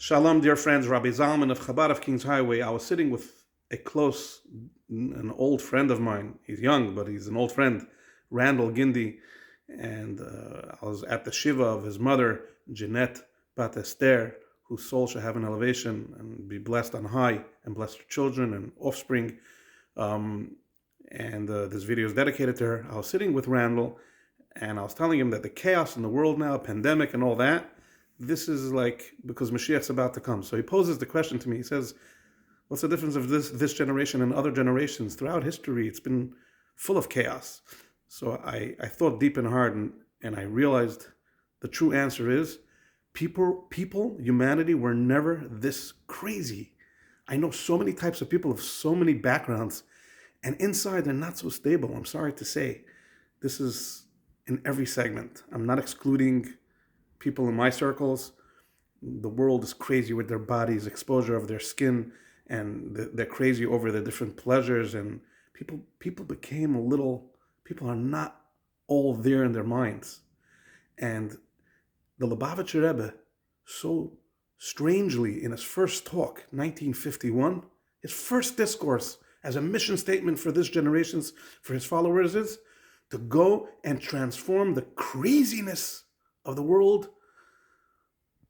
Shalom, dear friends. Rabbi Zalman of Chabad of Kings Highway. I was sitting with an old friend of mine. He's young, but he's an old friend, Randal Gindi. And I was at the Shiva of his mother, Ginette, Bat Esther, whose soul shall have an elevation and be blessed on high and bless her children and offspring. This video is dedicated to her. I was sitting with Randal, and I was telling him that the chaos in the world now, pandemic and all that, this is like because Mashiach's about to come. So he poses the question to me. He says, what's the difference of this generation and other generations? Throughout history, it's been full of chaos. So I thought deep and hard, and I realized the true answer is people, humanity were never this crazy. I know so many types of people of so many backgrounds, and inside they're not so stable. I'm sorry to say. This is in every segment. I'm not excluding people in my circles. The world is crazy with their bodies, exposure of their skin, and they're crazy over the different pleasures, and people are not all there in their minds. And the Lubavitcher Rebbe, so strangely, in his first talk, 1951, his first discourse as a mission statement for this generation's, for his followers, is to go and transform the craziness of the world,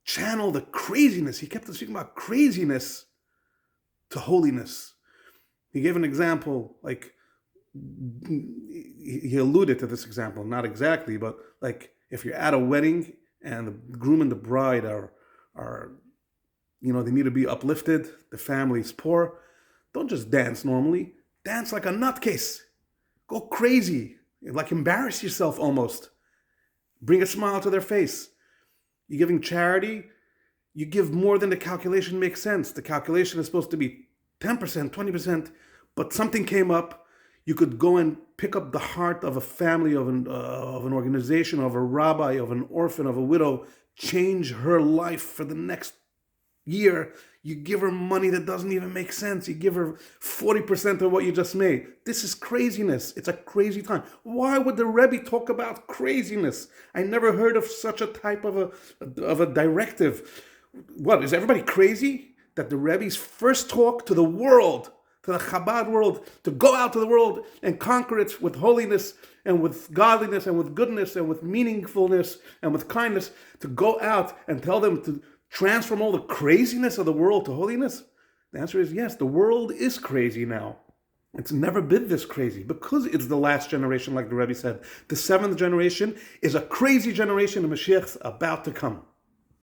channel the craziness. He kept speaking about craziness to holiness. He gave an example, like, he alluded to this example, not exactly, but like if you're at a wedding and the groom and the bride are they need to be uplifted, the family's poor, don't just dance normally, dance like a nutcase, go crazy, like embarrass yourself almost, bring a smile to their face. You're giving charity, you give more than the calculation makes sense. The calculation is supposed to be 10%, 20%, but something came up. You could go and pick up the heart of a family, of an organization, of a rabbi, of an orphan, of a widow, change her life for the next year. You give her money that doesn't even make sense. You give her 40% of what you just made. This is craziness. It's a crazy time. Why would the Rebbe talk about craziness? I never heard of such a type of a directive. What, is everybody crazy? That the Rebbe's first talk to the world, to the Chabad world, to go out to the world and conquer it with holiness and with godliness and with goodness and with meaningfulness and with kindness, to go out and tell them to transform all the craziness of the world to holiness? The answer is yes, the world is crazy now. It's never been this crazy because it's the last generation, like the Rebbe said. The seventh generation is a crazy generation, and Mashiach's about to come.